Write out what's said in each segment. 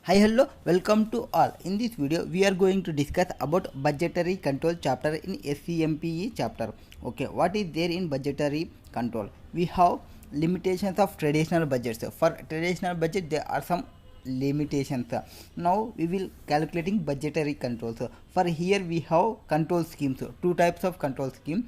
Hi, hello, welcome to all. In this video, we are going to discuss about budgetary control chapter in SCMPE chapter. Okay, what is there in budgetary control? We have limitations of traditional budgets. For traditional budget, there are some limitations. Now we will calculating budgetary controls. For here we have control schemes. Two types of control scheme.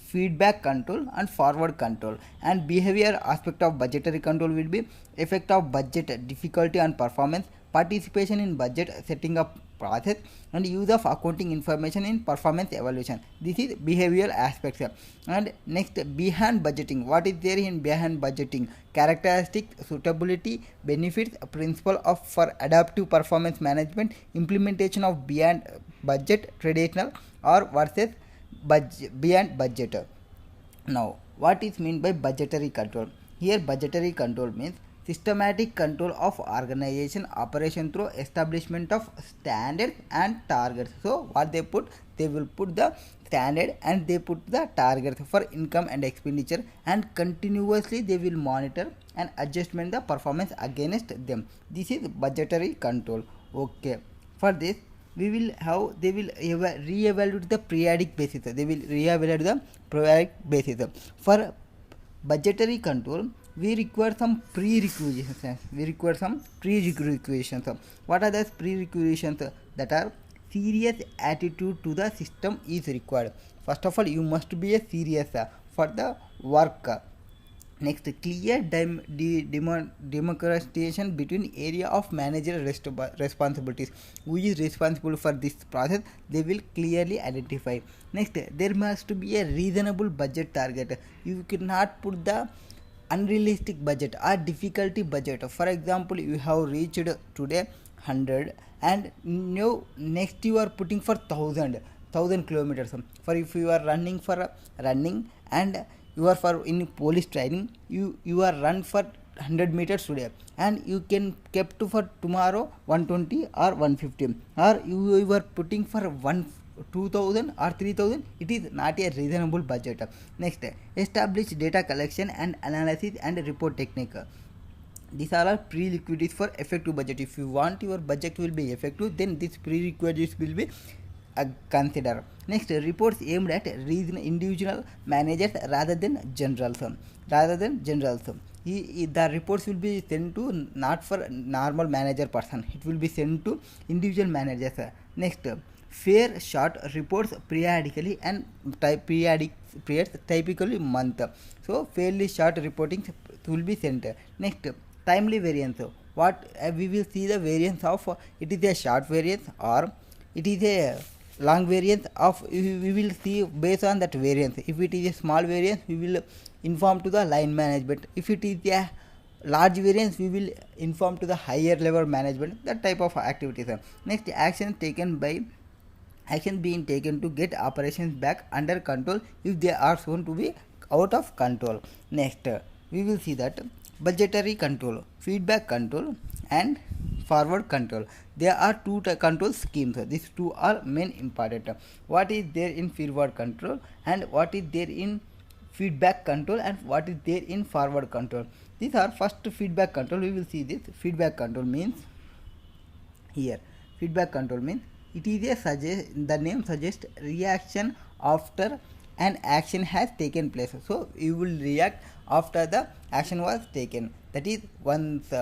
Feedback control and forward control, and behavior aspect of budgetary control will be effect of budget, difficulty and performance, participation in budget setting up process, and use of accounting information in performance evaluation. This is behavioral aspects. And next, behind budgeting. What is there in behind budgeting? Characteristic, suitability, benefits, principle of for adaptive performance management, implementation of beyond budget, traditional or versus beyond budget. Now, what is meant by budgetary control? Here, budgetary control means systematic control of organization operation through establishment of standards and targets. So, what they will put the standard and they put the targets for income and expenditure, and continuously they will monitor and adjustment the performance against them. This is budgetary control. Okay, for this we will have they will re-evaluate the periodic basis. They will re-evaluate the periodic basis. For budgetary control, we require some prerequisites. What are those prerequisites? That are serious attitude to the system is required. First of all, you must be a serious for the work. Next, clear demarcation between area of managerial responsibilities. Who is responsible for this process? They will clearly identify. Next, there must be a reasonable budget target. You cannot put the unrealistic budget or difficulty budget. For example, you have reached today 100 and now next you are putting for 1000 kilometers. For if you are running for running and you are for in police training, you are run for 100 meters today and you can kept to for tomorrow 120 or 150, or you are putting for 2000 or 3000. It is not a reasonable budget. Next, establish data collection and analysis and report technique. These are all prerequisites for effective budget. If you want your budget will be effective, then these prerequisites will be consider. Next, reports aimed at individual managers rather than generals. The reports will be sent to not for normal manager person. It will be sent to individual managers. Next, fair short reports periodically and periodic periods, typically month. So fairly short reporting will be sent. Next, timely variance. What we will see the variance of it is a short variance or it is a long variance of. We will see based on that variance. If it is a small variance, we will inform to the line management. If it is a large variance, we will inform to the higher level management. That type of activities. Next, action being taken to get operations back under control if they are shown to be out of control. Next, we will see that budgetary control, feedback control and forward control. There are two control schemes. These two are main important. What is there in forward control and what is there in feedback control and what is there in forward control? These are first feedback control. We will see this. Feedback control means here. Feedback control means it is a the name suggests reaction after an action has taken place. So you will react after the action was taken. That is once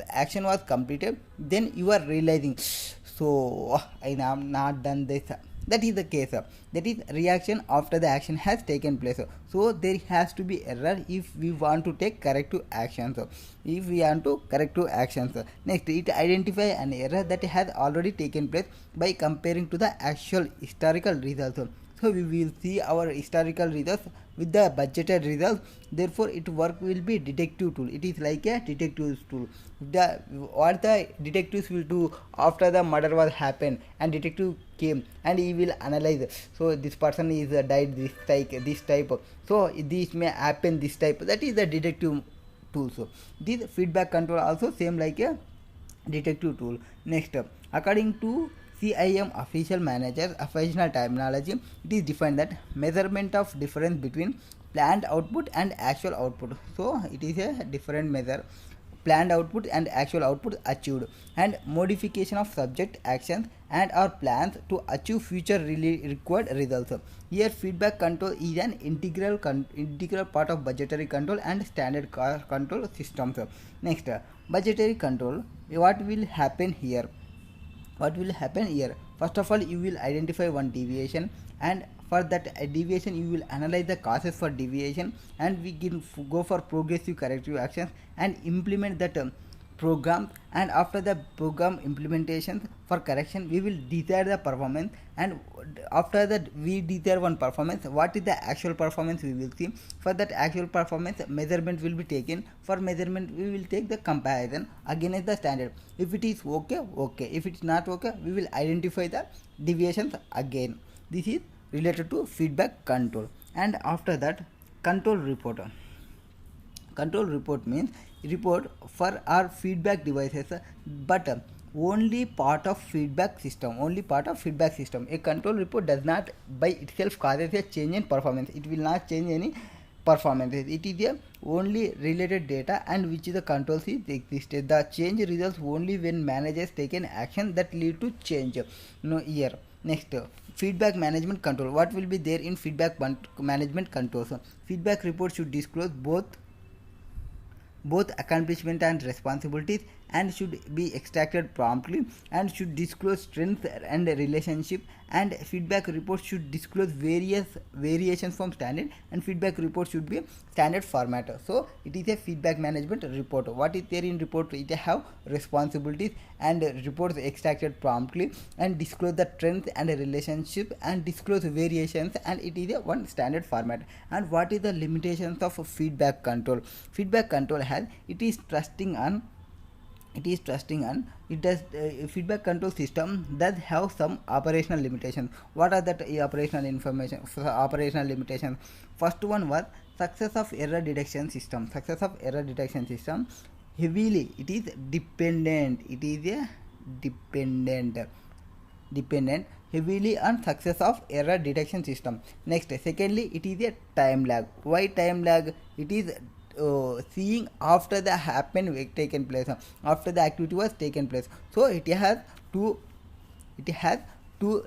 action was completed, then you are realizing, so I am not done this. That is the case. That is reaction after the action has taken place. So there has to be error if we want to take corrective actions. Next, it identify an error that has already taken place by comparing to the actual historical results. So we will see our historical results with the budgeted results. Therefore, its work will be detective tool. It is like a detective tool. What the detectives will do after the murder was happened and detective came and he will analyze. So this person is died this type. So this may happen this type. That is the detective tool. So this feedback control also same like a detective tool. Next, according to CIM official terminology, it is defined that measurement of difference between planned output and actual output. So it is a different measure. planned output and actual output achieved, and modification of subject actions and or plans to achieve future required results. Here feedback control is an integral part of budgetary control and standard control systems. Next, budgetary control. What will happen here? First of all, you will identify one deviation, and for that deviation you will analyze the causes for deviation, and we can go for progressive corrective actions and implement that program. And after the program implementation for correction, we will decide the performance, and after that we decide one performance. What is the actual performance we will see. For that actual performance, measurement will be taken. For measurement we will take the comparison against the standard. If it is okay, if it is not okay, we will identify the deviations again. This is related to feedback control. And after that, control report. Control report means report for our feedback devices, but only part of feedback system. A control report does not by itself causes a change in performance. It will not change any performance. It is a only related data and which the controls is existed. The change results only when managers take an action that lead to change. Here. Next, feedback management control. What will be there in feedback management controls? Feedback report should disclose both accomplishment and responsibilities, and should be extracted promptly, and should disclose strength and relationship, and feedback report should disclose various variations from standard, and feedback report should be standard format. So it is a feedback management report. What is there in report? It have responsibilities and reports extracted promptly, and disclose the strength and relationship, and disclose variations, and it is a one standard format. And what is the limitations of feedback control? Feedback control has feedback control system does have some operational limitations. What are that operational limitations? First one was success of error detection system. Heavily it is dependent heavily on success of error detection system. Next, secondly, it is a time lag. Why time lag? It is seeing after the taken place, after the activity was taken place. So it has two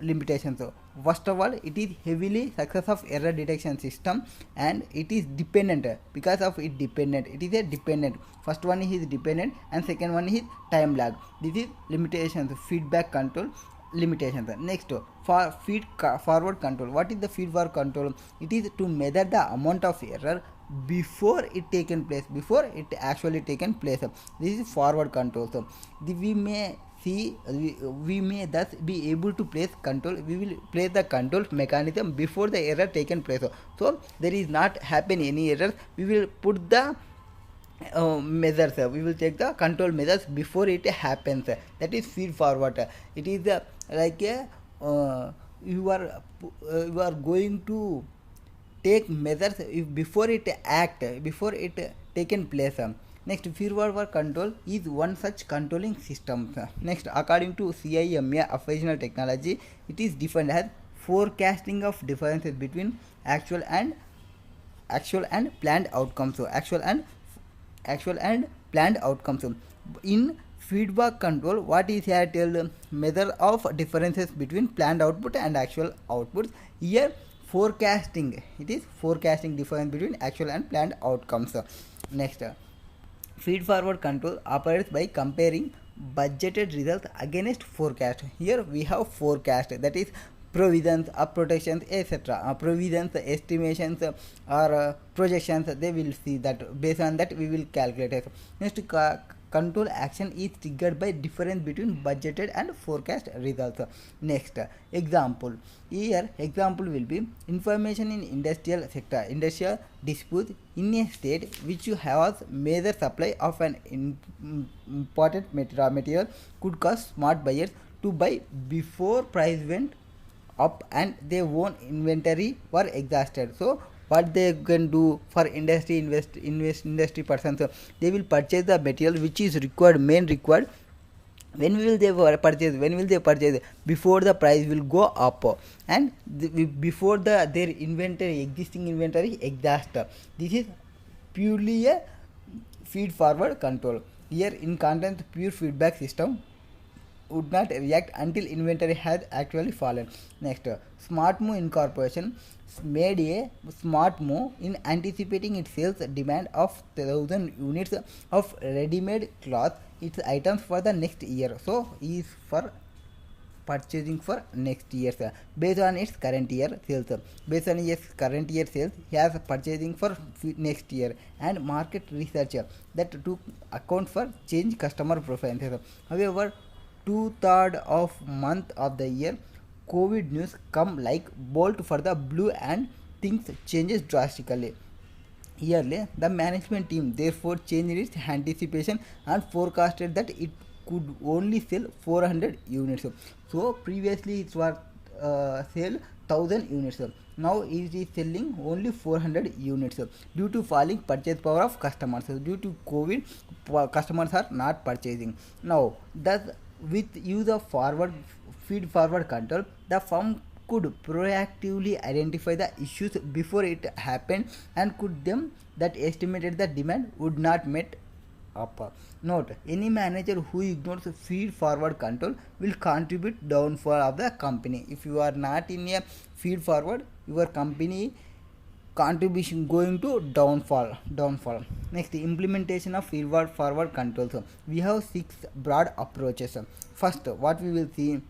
limitations. So first of all, it is heavily success of error detection system, and it is dependent. Because of it dependent, it is a dependent. First one is dependent, and second one is time lag. This is limitations, feedback control limitations. Next, for feed forward control. What is the feed forward control? It is to measure the amount of error before it actually taken place. This is forward control. So we may thus be able to place control. We will place the control mechanism before the error taken place. So there is not happen any errors. We will put the measures. We will take the control measures before it happens. That is feed forward. It is like a you are going to take measures before it taken place. Next, feed forward control is one such controlling system. Next, according to CIMA operational technology, it is defined as forecasting of differences between actual and planned outcomes. So actual and planned outcomes. In feedback control, what is here till measure of differences between planned output and actual outputs. Here forecasting, it is forecasting difference between actual and planned outcomes. Next, feed forward control operates by comparing budgeted results against forecast. Here we have forecast, that is provisions or protections, etc. Provisions, estimations, or projections, they will see that. Based on that we will calculate it. Next, control action is triggered by difference between budgeted and forecast results. Next, example. Here example will be information in industrial sector. Industrial dispute in a state which has major supply of an important material could cause smart buyers to buy before price went up and their own inventory were exhausted. So what they can do for industry persons, they will purchase the material which is main required. When will they purchase? Before the price will go up, and before their existing inventory exhaust. This is purely a feed forward control. Here in content, pure feedback system would not react until inventory has actually fallen. Next, smart move incorporation made a smart move in anticipating its sales demand of 1000 units of ready-made cloth its items for the next year. So is for purchasing for next year based on its current year sales. Based on its current year sales, he has purchasing for next year and market research that to account for change customer preferences. However, 2/3 of month of the year, COVID news come like bolt for the blue and things changes drastically. Yearly, the management team therefore changed its anticipation and forecasted that it could only sell 400 units. So previously it was sell 1000 units. Now it is selling only 400 units due to falling purchase power of customers. Due to COVID, customers are not purchasing. Now, thus with use of feed forward control, the firm could proactively identify the issues before it happened and could them that estimated the demand would not met up. Note, any manager who ignores feed forward control will contribute downfall of the company. If you are not in a feed forward, your company contribution going to downfall. Next, implementation of feed forward controls. We have 6 broad approaches. First, what we will see,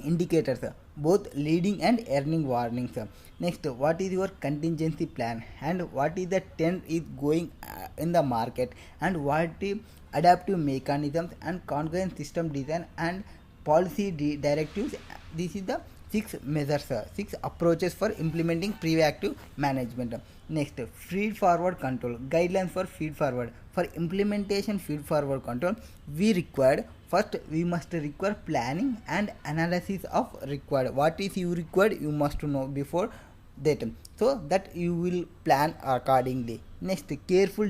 indicators, both leading and earning warnings. Next, what is your contingency plan and what is the trend is going in the market and what is adaptive mechanisms and concurrent system design and policy directives. This is the 6 measures, 6 approaches for implementing preactive management. Next, feed forward control, guidelines for feed forward. For implementation feed forward control, we must require planning and analysis of required. What is you required, you must know before that, so that you will plan accordingly. Next, careful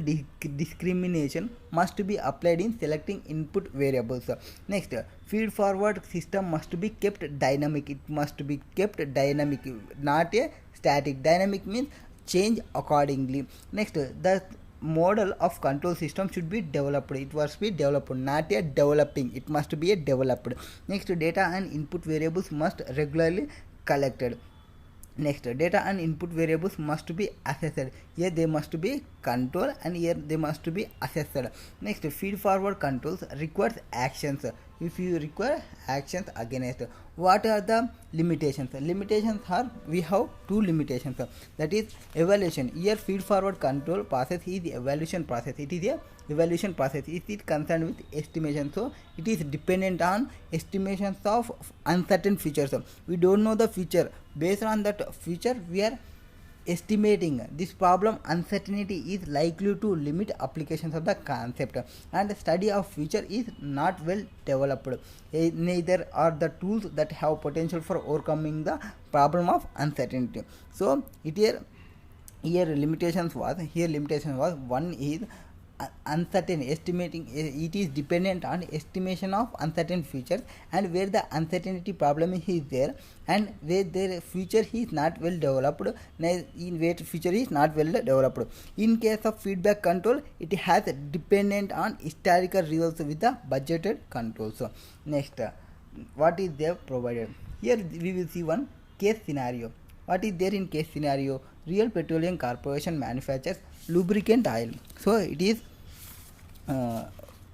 discrimination must be applied in selecting input variables. Next, feed forward system must be kept dynamic. It must be kept dynamic, not a static. Dynamic means change accordingly. Next, the model of control system should be developed. It must be developed, not a developing. It must be a developed. Next, data and input variables must regularly collected. Next, data and input variables must be assessed. Here they must be controlled and here they must be assessed. Next, feed forward controls requires actions. If you require actions against, what are the limitations? Limitations are, we have 2 limitations. That is evaluation. Here feed forward control process is the evaluation process. It is a evaluation process. It is concerned with estimation. So it is dependent on estimations of uncertain features. We don't know the future. Based on that future, we are estimating. This problem uncertainty is likely to limit applications of the concept, and the study of future is not well developed. Neither are the tools that have potential for overcoming the problem of uncertainty. So here limitations was one is uncertain estimating. It is dependent on estimation of uncertain features, and where the uncertainty problem is there and where their future is not well developed, in where future is not well developed. In case of feedback control, it has dependent on historical results with the budgeted controls. Next, what is there provided? Here we will see one case scenario. What is there in case scenario? Real Petroleum Corporation manufactures lubricant oil. So it is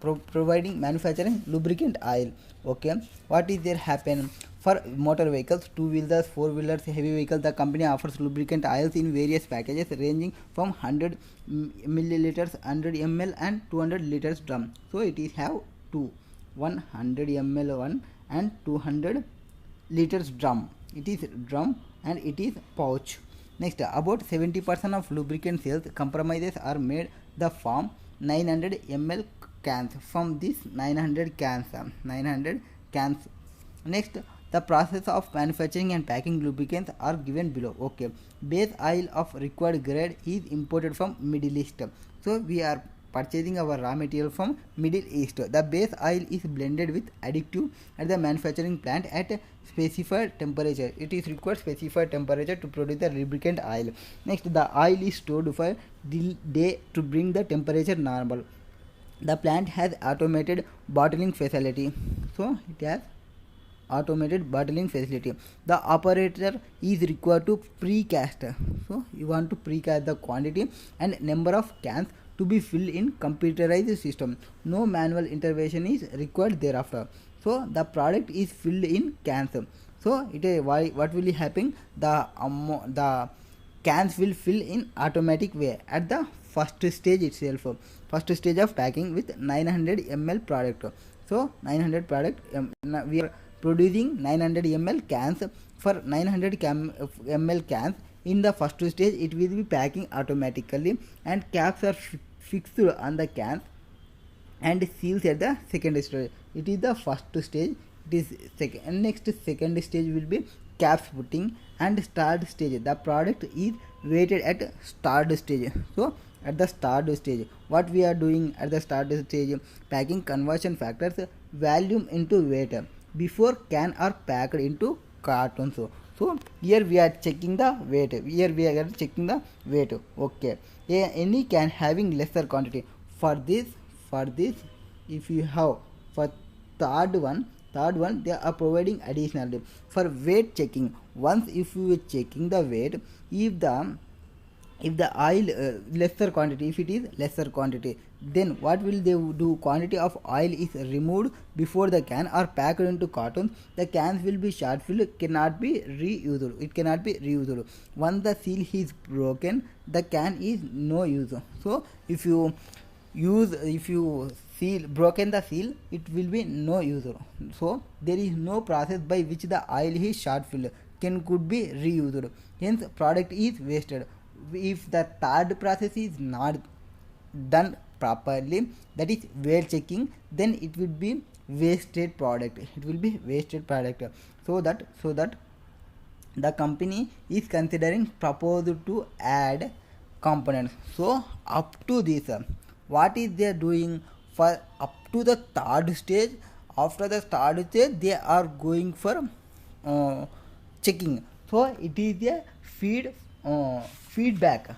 providing manufacturing lubricant oil. Okay, what is there happen? For motor vehicles, 2-wheelers, 4-wheelers, heavy vehicles, the company offers lubricant oils in various packages ranging from 100 milliliters, 100 ml and 200 liters drum. So it is have 100 ml one and 200 liters drum. It is drum and it is pouch. Next, about 70% of lubricant sales compromises are made the from 900 ml cans. From this 900 cans. Next, the process of manufacturing and packing lubricants are given below. Okay, base oil of required grade is imported from Middle East. So we are purchasing our raw material from Middle East. The base oil is blended with additive at the manufacturing plant at specified temperature. It is required specified temperature to produce the lubricant oil. Next, the oil is stored for day to bring the temperature normal. The plant has automated bottling facility. So it has automated bottling facility. The operator is required to precast. So you want to precast the quantity and number of cans to be filled in computerized system. No manual intervention is required thereafter. So the product is filled in cans. So what will happen? The cans will fill in automatic way at the first stage itself. First stage of packing with 900 ml product. So 900 product, we are producing 900 ml cans. For 900 ml cans, in the first stage it will be packing automatically, and caps are fixed on the cans and seals at the second stage. It is the first stage. It is second, and next second stage will be caps putting and start stage. The product is weighted at start stage. So at the start stage, what we are doing at the start stage? Packing conversion factors, volume into weight, before can are packed into cartons. So here we are checking the weight. Okay, any can having lesser quantity. For this, if you have for third one they are providing additionally for weight checking. Once if you are checking the weight, if the oil lesser quantity, if it is lesser quantity, then what will they do? Quantity of oil is removed before the can are packed into cartons. The cans will be short filled, cannot be reused. It cannot be reused. Once the seal is broken, the can is no use. So if you broken the seal, it will be no use. So there is no process by which the oil is short filled could be reused. Hence product is wasted. If the third process is not done properly, that is weight checking, then it will be wasted product. So that the company is considering proposed to add components. So up to this, what is they doing? For up to the third stage, after the third stage they are going for checking. So it is a feedback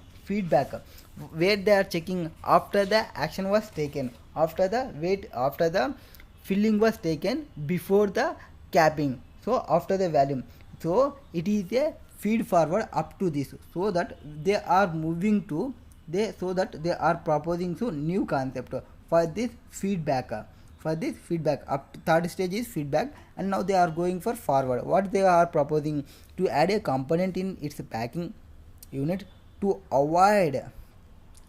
where they are checking after the action was taken, after the filling was taken, before the capping, so after the volume. So it is a feed forward up to this, so that they are moving to they are proposing to new concept for this feedback. Up to third stage is feedback, and now they are going for forward. What they are proposing? To add a component in its packing unit to avoid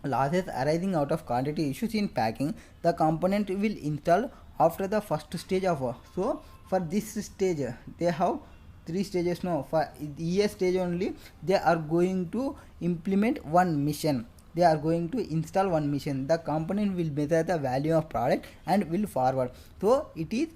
losses arising out of quantity issues in packing. The component will install after the first stage of work. So for this stage they have 3 stages now. For each stage only they are going to implement one mission. They are going to install one mission. The component will measure the value of product and will forward. So it is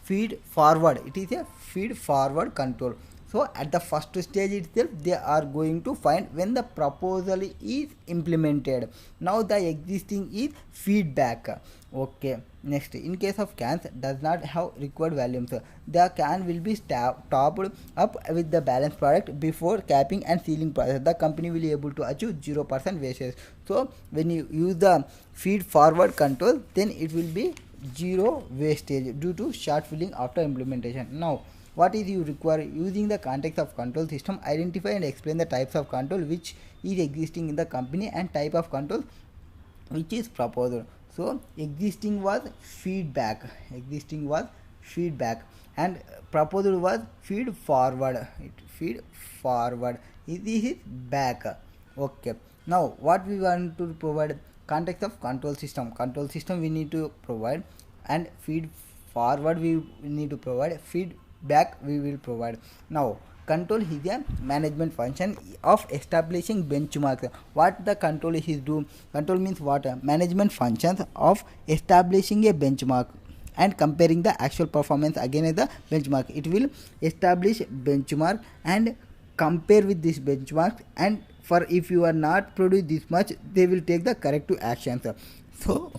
feed forward. It is a feed forward control. So at the first stage itself they are going to find when the proposal is implemented. Now the existing is feedback. Okay, next, in case of cans does not have required volumes, the can will be topped up with the balanced product before capping and sealing process. The company will be able to achieve 0% wastage. So when you use the feed forward control, then it will be zero wastage due to short filling after implementation. Now what is you require? Using the context of control system, identify and explain the types of control which is existing in the company and type of control which is proposed. So existing was feedback, and proposed was feed forward. This is back. Okay, now what we want to provide? Context of control system we need to provide, and feed forward we need to provide, feedback we will provide. Now control is a management function of establishing benchmarks. What the control is do? Control means what? Management functions of establishing a benchmark and comparing the actual performance against the benchmark. It will establish benchmark and compare with this benchmark, and for if you are not produce this much, they will take the corrective actions. So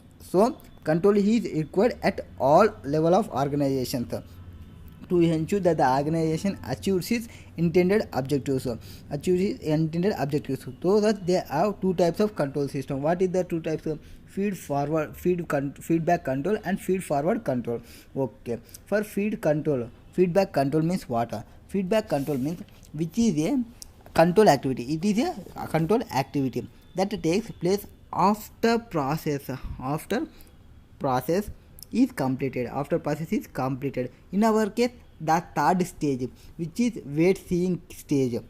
control is required at all level of organizations. to ensure that the organization achieves its intended objectives. So that there are two types of control system. What is the two types of feedback control and feed forward control? Okay, for feedback control means what? Feedback control means which is a control activity. It is a control activity that takes place after process is completed. In our case, the third stage, which is wait seeing stage.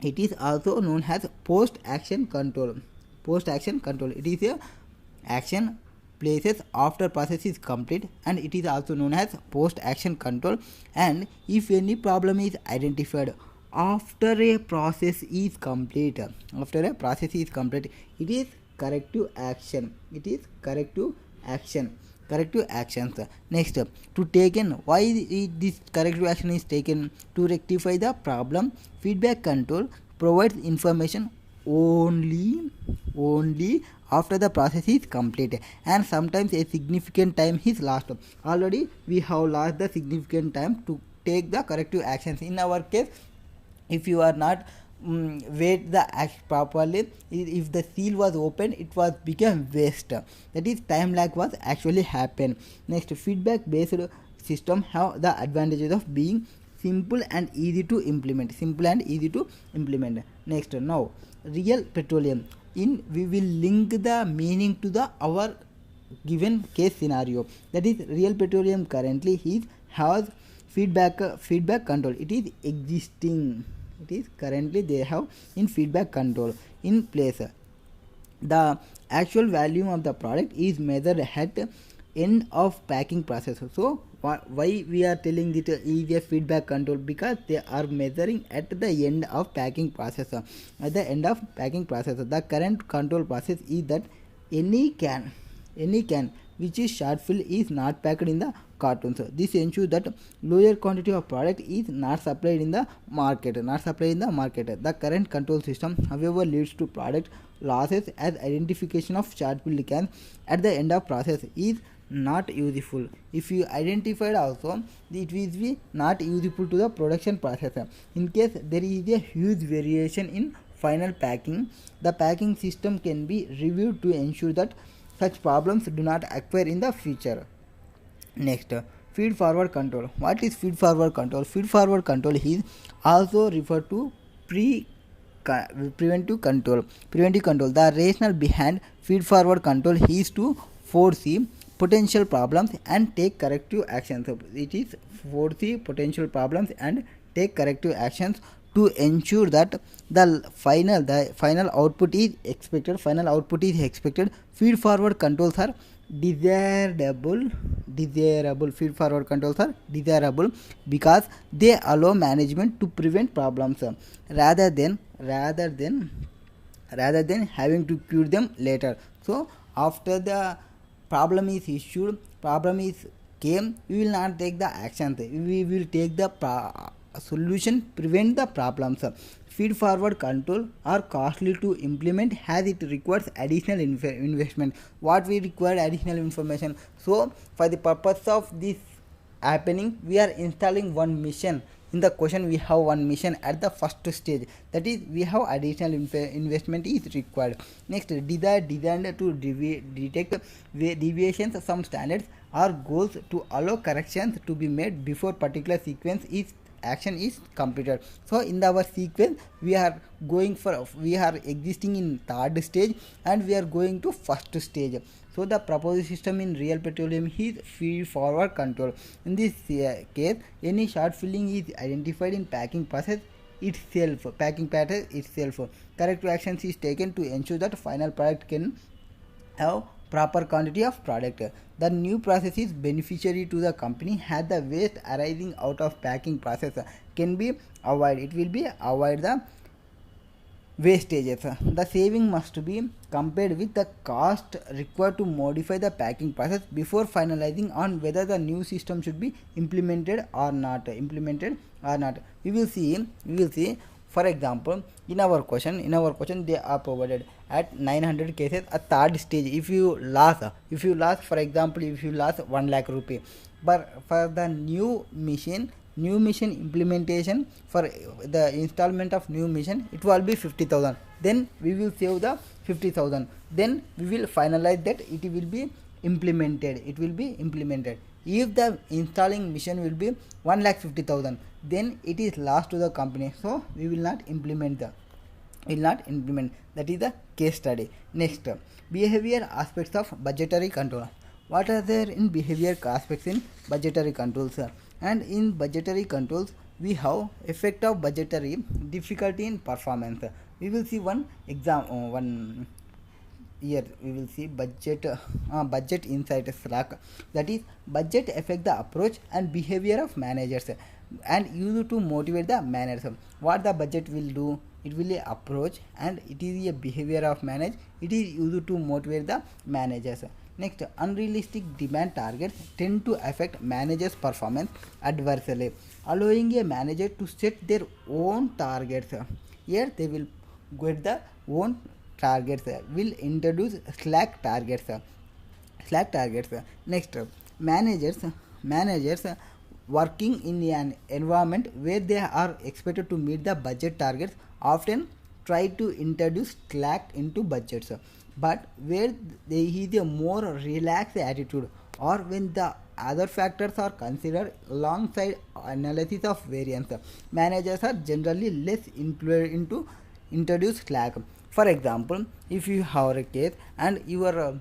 It is also known as post action control. It is a action places after process is complete, and it is also known as post action control. And if any problem is identified after a process is complete, it is corrective action. Corrective actions. Next, to taken, why this corrective action is taken? To rectify the problem. Feedback control provides information only after the process is complete, and sometimes a significant time is lost. Already we have lost the significant time to take the corrective actions. In our case, if you are not wait the act properly, if the seal was open, it was become waste. That is, time lag was actually happen. Next, feedback based system have the advantages of being simple and easy to implement. Next, now real petroleum. We will link the meaning to the our given case scenario. That is, real petroleum currently has feedback control. It is existing. Currently they have in feedback control in place. The actual value of the product is measured at end of packing process. So why we are telling it is a feedback control? Because they are measuring at the end of packing process. The current control process is that any can which is short fill is not packed in the cartons. This ensures that lower quantity of product is not supplied in the market. The current control system, however, leads to product losses, as identification of short fill cans at the end of process is not useful. If you identified also, it will be not useful to the production process. In case there is a huge variation in final packing, the packing system can be reviewed to ensure that such problems do not occur in the future. Next, feed forward control. What is feed forward control? Feed forward control is also referred to preventive control. The rationale behind feed forward control is to foresee potential problems and take corrective actions. It is foresee potential problems and take corrective actions to ensure that the final output is expected. Feed forward controls are desirable. Feed forward controls are desirable because they allow management to prevent problems rather than having to cure them later. So after the problem is came, we will not take the actions. We will take the solution, prevent the problems. Feed forward control are costly to implement as it requires additional investment. What we require additional information? So for the purpose of this happening, we are installing one mission. In the question, we have one mission at the first stage. That is, we have additional investment is required. Next, designed to detect deviations from standards or goals to allow corrections to be made before particular action is completed. So in our sequence, we are existing in third stage and we are going to first stage. So the proposed system in real petroleum is feed forward control. In this case, any short filling is identified in packing process itself. Corrective actions is taken to ensure that final product can have proper quantity of product. The new process is beneficiary to the company as the waste arising out of packing process can be avoided. It will be avoid the wastages. The saving must be compared with the cost required to modify the packing process before finalizing on whether the new system should be implemented or not. We will see. For example, in our question they are provided at 900 cases a third stage. If you lost, for example, if you lost 1 lakh rupee, but for the new machine implementation, for the installment of new machine, it will be 50,000. Then we will save the 50,000. Then we will finalize that it will be implemented. If the installing machine will be 1,50,000, then it is lost to the company, so we will not implement. That is the case study. Next, behavior aspects of budgetary control. What are there in behavior aspects in budgetary controls? And in budgetary controls, we have effect of budgetary difficulty in performance. We will see one one here. We will see budget inside Slack. That is, budget affect the approach and behavior of managers and used to motivate the managers. What the budget will do? It will approach and it is a behavior of manage. It is used to motivate the managers. Next, unrealistic demand targets tend to affect managers' performance adversely, allowing a manager to set their own targets. Here they will get the own targets. Will introduce slack targets. Next, managers working in an environment where they are expected to meet the budget targets often try to introduce slack into budgets, but where there is a more relaxed attitude or when the other factors are considered alongside analysis of variance, managers are generally less inclined to introduce slack. For example, if you have a case and your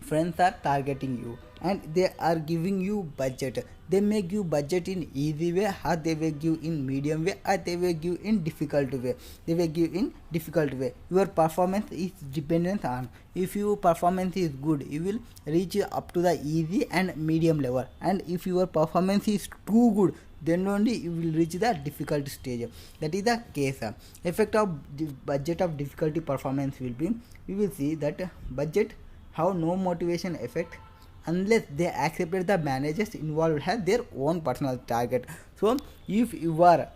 friends are targeting you and they are giving you budget, they may give budget in easy way, or they will give in medium way, or they will give in difficult way. Your performance is dependent on, if your performance is good, you will reach up to the easy and medium level, and if your performance is too good, then only you will reach the difficult stage. That is the case. Effect of budget of difficulty performance will be, we will see that budget have no motivation effect unless they accepted the managers involved have their own personal target. So if you are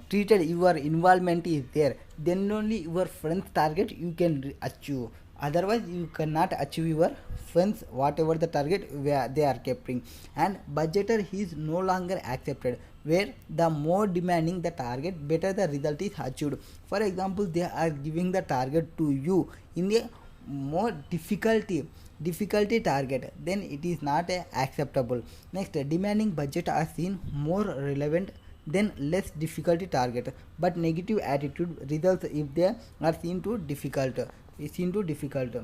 treated, your involvement is there, then only your friend's target you can achieve. Otherwise you cannot achieve your friends whatever the target where they are keeping. And budgeter is no longer accepted, where the more demanding the target, better the result is achieved. For example, they are giving the target to you in a more difficulty target, then it is not acceptable. Next, demanding budget are seen more relevant than less difficulty target, but negative attitude results if they are seen to difficult.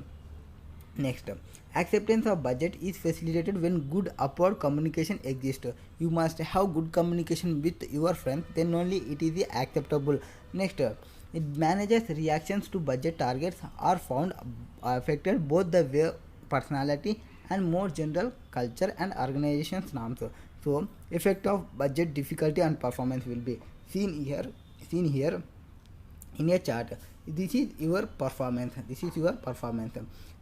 Next, acceptance of budget is facilitated when good upward communication exists. You must have good communication with your friends, then only it is acceptable. Next, managers' reactions to budget targets are found affected both the way personality and more general culture and organization's norms. So, effect of budget difficulty and performance will be seen here in a chart. This is your performance,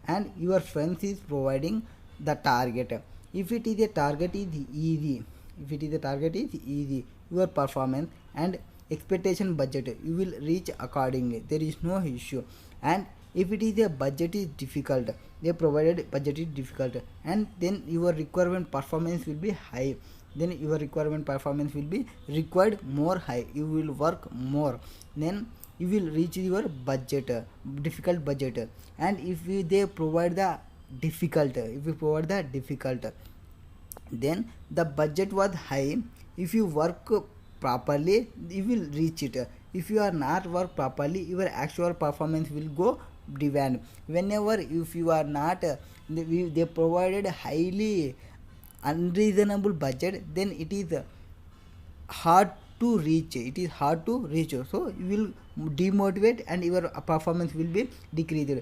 and your friends is providing the target. If it is a target is easy, your performance and expectation budget you will reach accordingly, there is no issue. And if it is a budget is difficult, they provided budget is difficult, and then your requirement performance will be high, required more high, you will work more, then you will reach your budget, difficult budget. And if they provide the difficult, then the budget was high, if you work properly you will reach it. If you are not work properly, your actual performance will go down. Whenever if you are not they provided highly unreasonable budget, then it is hard to reach, so you will demotivate and your performance will be decreased.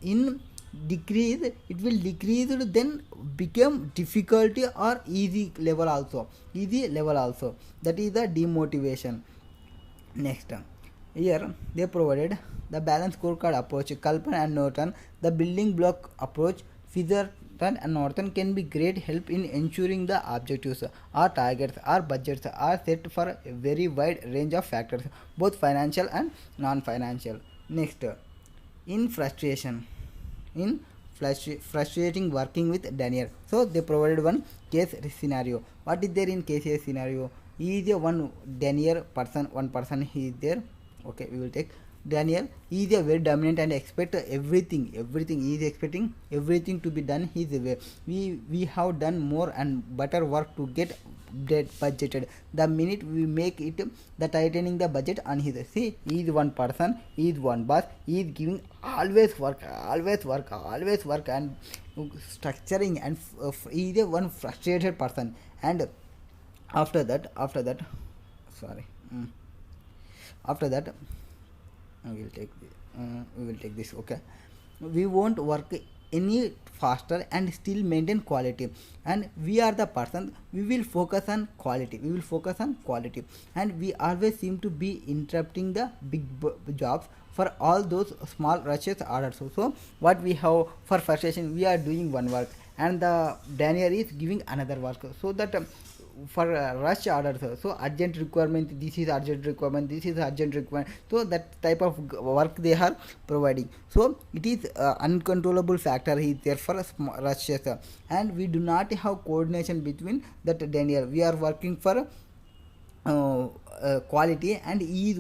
In decrease, it will decrease, then become difficulty or easy level also, that is the demotivation. Next, here they provided the balance scorecard approach, Kalpan and Norton, the building block approach, Fisher Northern can be great help in ensuring the objectives or targets or budgets are set for a very wide range of factors, both financial and non-financial. Next, in frustration, in frustrating working with Daniel. So they provided one case scenario. What is there in case scenario? He is a one Daniel person, one person he is there. Okay, we will take Daniel. He is a very dominant and expect everything. He is expecting everything to be done his way. We have done more and better work to get that budgeted. The minute we make it, the tightening the budget on his. See, he is one person. He is one boss. He is giving always work, and structuring, and he is a one frustrated person. And after that, sorry. After that, we will take this. Okay, we won't work any faster and still maintain quality, and we are the person, we will focus on quality, and we always seem to be interrupting the big jobs for all those small rushes orders. So what we have for frustration, we are doing one work and the Daniel is giving another work, so that for rush orders, so urgent requirement, this is urgent requirement, so that type of work they are providing. So it is uncontrollable factor is there for rushes, and we do not have coordination between that Daniel. We are working for quality, and he is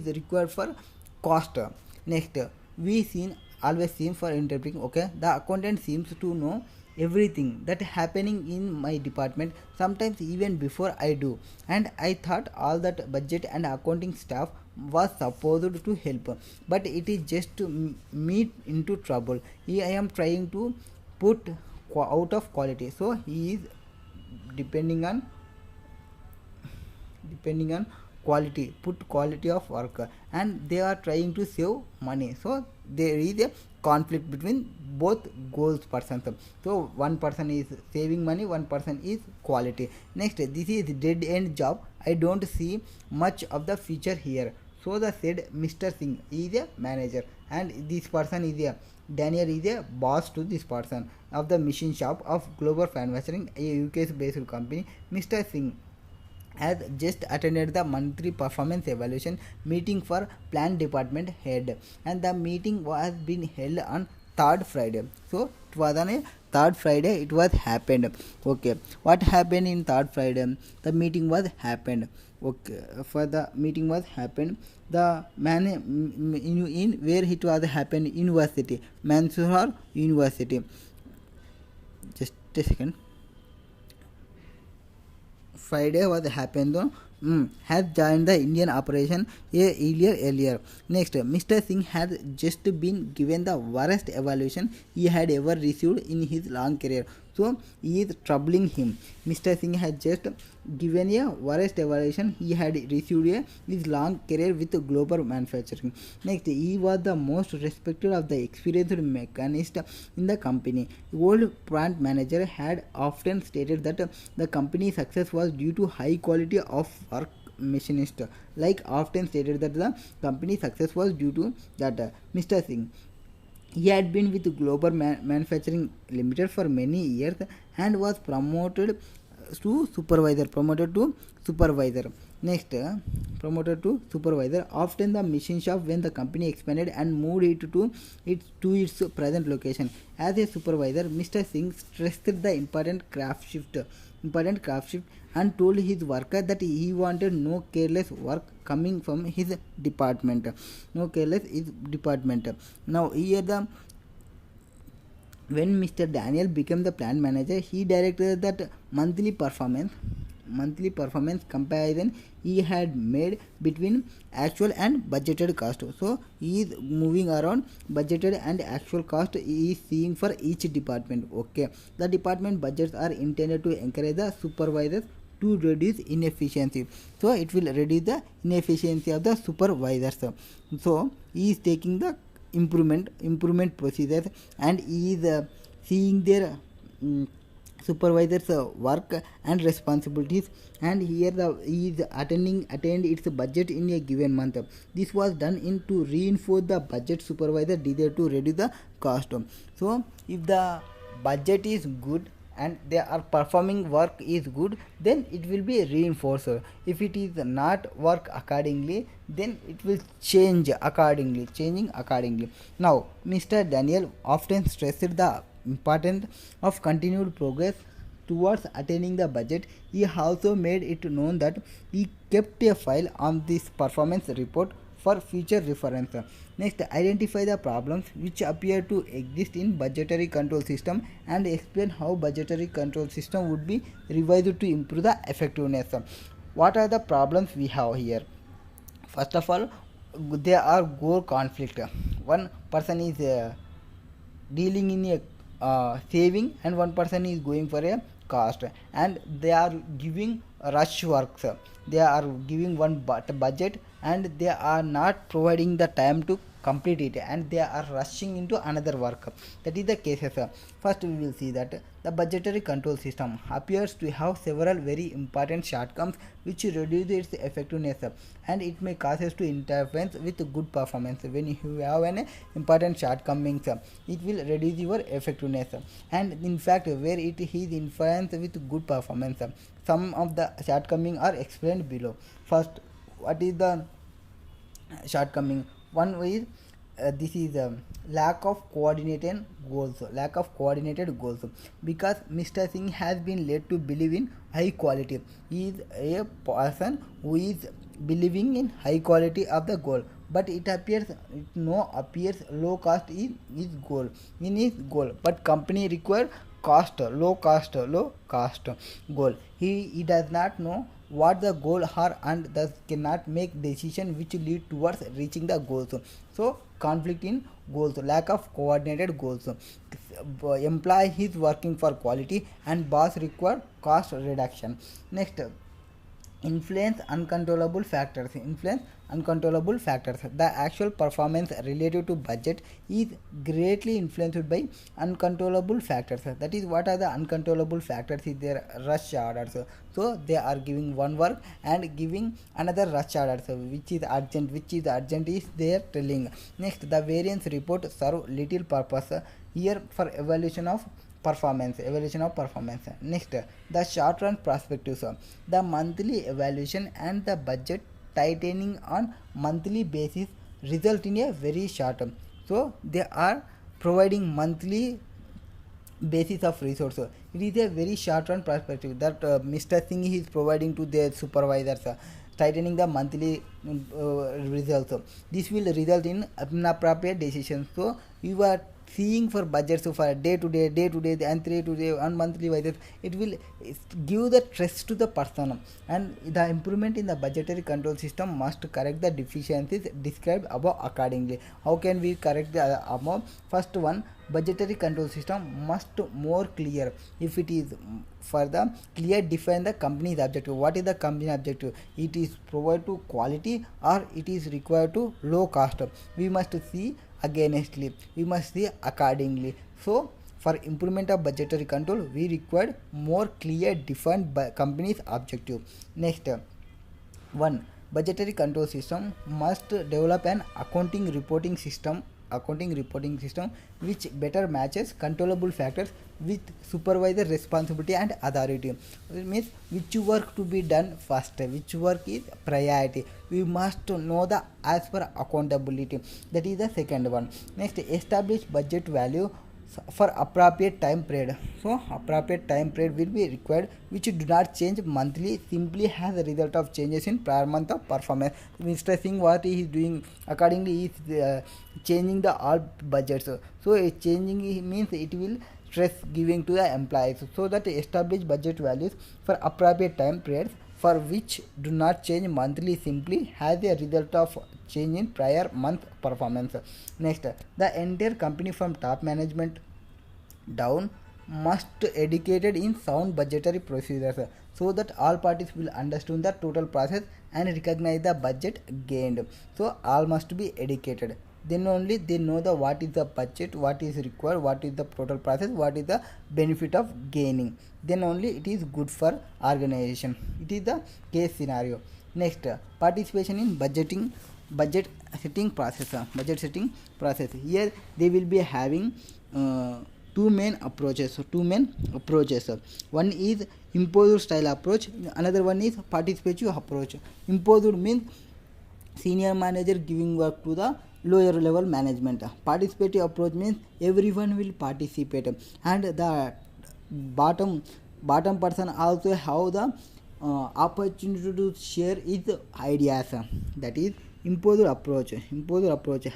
required for cost. Next, we always seen for interpreting. Okay, the accountant seems to know everything that happening in my department, sometimes even before I do, and I thought all that budget and accounting staff was supposed to help, but it is just to me into trouble. I am trying to put out of quality, so he is depending on quality, put quality of work, and they are trying to save money. So there is a conflict between both goals persons. So one person is saving money, one person is quality. Next, this is dead end job, I don't see much of the future here. So the said Mr. Singh is a manager, and this person is a Daniel is a boss to this person of the machine shop of Global Manufacturing, a UK based company. Mr. Singh has just attended the monthly performance evaluation meeting for plant department head, and the meeting was been held on 3rd Friday. So it was on a 3rd Friday it was happened. Okay, what happened in 3rd Friday? The meeting was happened. Okay, for the meeting was happened, the man in where it was happened, university, Mansoor University. Just a second. Friday was happened though, has joined the Indian operation a year earlier. Next, Mr. Singh has just been given the worst evaluation he had ever received in his long career. So he is troubling him. Mr. Singh has just given a worst evaluation he had received in his long career with Global Manufacturing. Next, he was the most respected of the experienced mechanist in the company. Old plant manager had often stated that the company's success was due to high quality of work machinist. Like often stated that the company's success was due to that. Mr. Singh, he had been with Global Manufacturing Limited for many years and was promoted to supervisor. Next, promoted to supervisor often the machine shop when the company expanded and moved it to its present location. As a supervisor, Mr. Singh stressed the important craft shift and told his worker that he wanted no careless work coming from his department. Now here when Mr. Daniel became the plant manager, he directed that monthly performance comparison he had made between actual and budgeted cost. So he is moving around budgeted and actual cost he is seeing for each department. Okay, the department budgets are intended to encourage the supervisors to reduce inefficiency, so it will reduce the inefficiency of the supervisors. So he is taking the improvement procedures, and he is seeing their supervisors work and responsibilities, and here he is attend its budget in a given month. This was done to reinforce the budget supervisor desire to reduce the cost. So if the budget is good and they are performing work is good, then it will be reinforced. If it is not work accordingly, then it will changing accordingly. Now Mr. Daniel often stressed the importance of continued progress towards attaining the budget. He also made it known that he kept a file on this performance report for future reference. Next, identify the problems which appear to exist in budgetary control system and explain how budgetary control system would be revised to improve the effectiveness. What are the problems we have here? First of all, there are goal conflict. One person is dealing in a saving and one person is going for a cost, and they are giving rush works. They are giving one budget and they are not providing the time to complete it, and they are rushing into another work. That is the cases. First we will see that the budgetary control system appears to have several very important shortcomings which reduce its effectiveness, and it may cause us to interfere with good performance. When you have an important shortcomings, it will reduce your effectiveness, and in fact where it is influence with good performance. Some of the shortcomings are explained below. First, what is the shortcoming? One is this is lack of coordinated goals, because Mr. Singh has been led to believe in high quality. He is a person who is believing in high quality of the goal, but it appears low cost in his goal, but company require low cost goal. He does not know what the goal are and thus cannot make decision which lead towards reaching the goals. So conflict in goals, lack of coordinated goals. Employee is working for quality and boss require cost reduction. Next, influence uncontrollable factors. The actual performance related to budget is greatly influenced by uncontrollable factors. That is, what are the uncontrollable factors? Is their rush orders. So they are giving one work and giving another rush orders, which is urgent is they are telling. Next, the variance report serve little purpose here for evaluation of performance. Next, the short run perspectives. The monthly evaluation and the budget tightening on monthly basis result in a very short term. So they are providing monthly basis of resources. It is a very short run perspective that Mr. Singh is providing to their supervisors, tightening the monthly results. This will result in inappropriate decisions. So you are seeing for budgets for day to day and 3 to day and monthly basis, it will give the stress to the person, and the improvement in the budgetary control system must correct the deficiencies described above accordingly. How can we correct the above? First one, budgetary control system must more clear. If it is for the clear, define the company's objective. What is the company objective? It is provide to quality or it is required to low cost. We must see againstly, we must see accordingly. So for improvement of budgetary control, we require more clear defined by company's objective. Next, one, budgetary control system must develop an accounting reporting system which better matches controllable factors with supervisor responsibility and authority. It means which work to be done first, which work is priority. We must know the as per accountability. That is the second one. Next, establish budget value for appropriate time period. So appropriate time period will be required which do not change monthly simply as a result of changes in prior month of performance. Mr. Singh, what he is doing accordingly is changing the all budgets. So changing means it will stress giving to the employees, so that establish budget values for appropriate time periods for which do not change monthly simply as a result of change in prior month performance. Next, the entire company from top management down must educated in sound budgetary procedures, so that all parties will understand the total process and recognize the budget gained. So all must be educated, then only they know the what is the budget, what is required, what is the total process, what is the benefit of gaining. Then only it is good for organization. It is the case scenario. Next, participation in budget setting process. Here they will be having two main approaches. One is imposed style approach, another one is participative approach. Imposed means senior manager giving work to the lower level management. Participative approach means everyone will participate, and the bottom person also have the opportunity to share his ideas. That is imposed approach.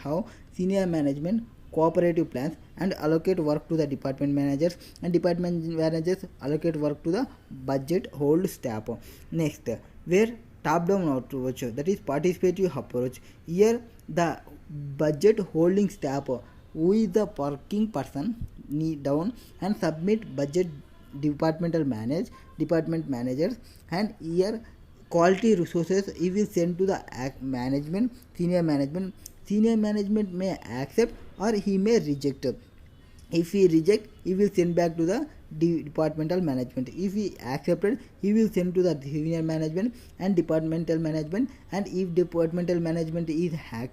How senior management cooperative plans and allocate work to the department managers, and department managers allocate work to the budget hold staff. Next, where top down approach, that is participative approach. Here the budget holding staff, who is the working person, kneel down and submit budget department managers, and here quality resources he will send to the senior management may accept or he may reject. If he reject, he will send back to the departmental management. If he accepted, he will send to the senior management and departmental management, and if departmental management is he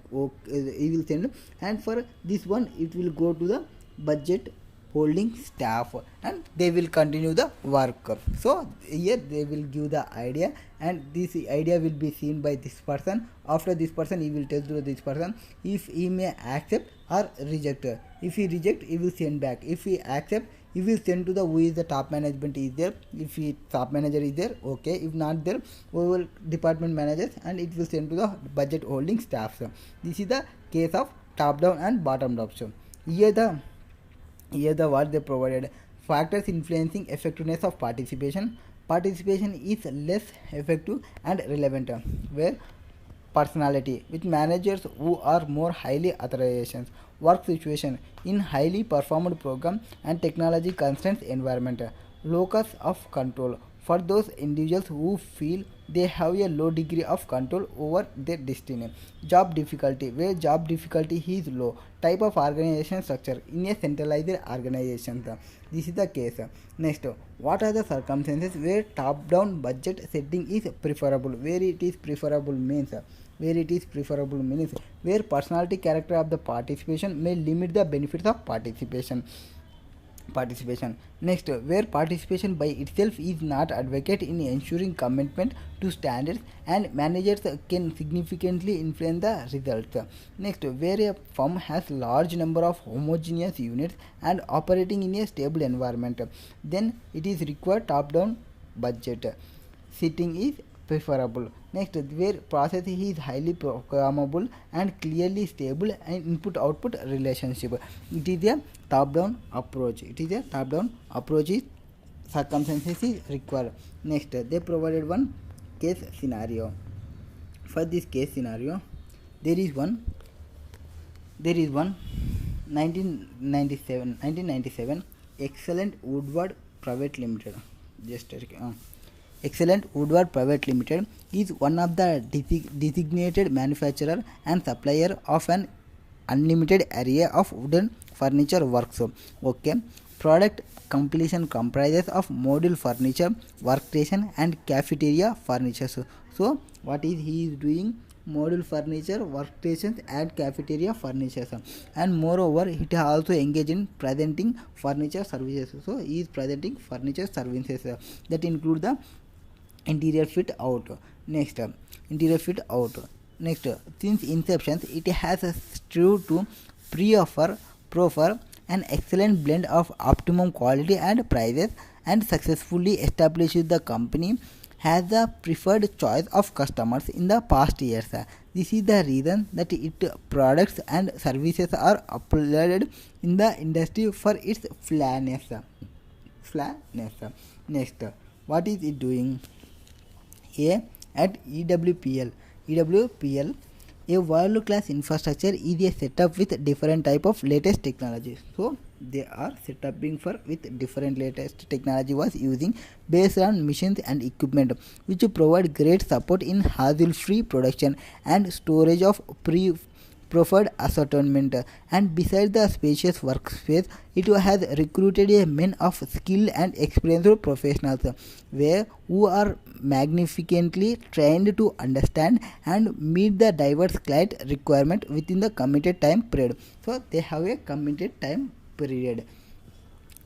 will send, and for this one it will go to the budget holding staff and they will continue the work. So here they will give the idea, and this idea will be seen by this person. After this person, he will tell to this person if he may accept or reject. If he reject, he will send back. If he accept, he will send to the who is the top management is there. If he top manager is there, okay. If not there, we will department managers, and it will send to the budget holding staff. This is the case of top down and bottom up. So here the what they provided: factors influencing effectiveness of participation. Participation is less effective and relevant where personality, with managers who are more highly authorizations, work situation in highly performed program and technology constraints environment, locus of control, for those individuals who feel they have a low degree of control over their destiny. Job difficulty, where job difficulty is low. Type of organization structure, in a centralized organization. This is the case. Next, what are the circumstances where top down budget setting is preferable? Where it is preferable means where personality character of the participation may limit the benefits of participation. Next, where participation by itself is not advocate in ensuring commitment to standards, and managers can significantly influence the results. Next, where a firm has large number of homogeneous units and operating in a stable environment, then it is required top down budget setting is preferable. Next, where process is highly programmable and clearly stable and input output relationship, it is a top down approach. Is circumstances is required. Next, they provided one case scenario. For this case scenario, there is one 1997 Excellent Woodward Private Limited. Excellent Woodward Private Limited is one of the designated manufacturer and supplier of an unlimited array of wooden furniture works. Okay. Product completion comprises of module furniture, workstation and cafeteria furniture. So what is he is doing? Module furniture, workstations and cafeteria furniture, and moreover it also engaged in presenting furniture services. So he is presenting furniture services that include the interior fit out. Next, since inception it has striven to proffer an excellent blend of optimum quality and prices, and successfully established the company as the preferred choice of customers in the past years. This is the reason that its products and services are applauded in the industry for its flawness. Next, what is it doing? At EWPL, a world-class infrastructure is a setup with different type of latest technology. So they are setting with different latest technology was using based on machines and equipment which provide great support in hassle-free production and storage of preferred assortment. And besides the spacious workspace, it has recruited a men of skill and experienced professionals who are magnificently trained to understand and meet the diverse client requirement within the committed time period. So they have a committed time period.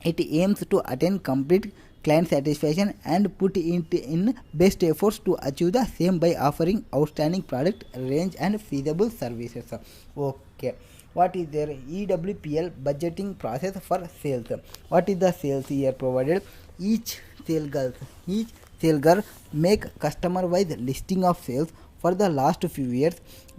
It aims to attain complete client satisfaction and put it in best efforts to achieve the same by offering outstanding product range and feasible services. Okay, what is their EWPL budgeting process for sales? What is the sales here provided? Each sale girl, each sale girl make customer wise listing of sales for the last few years.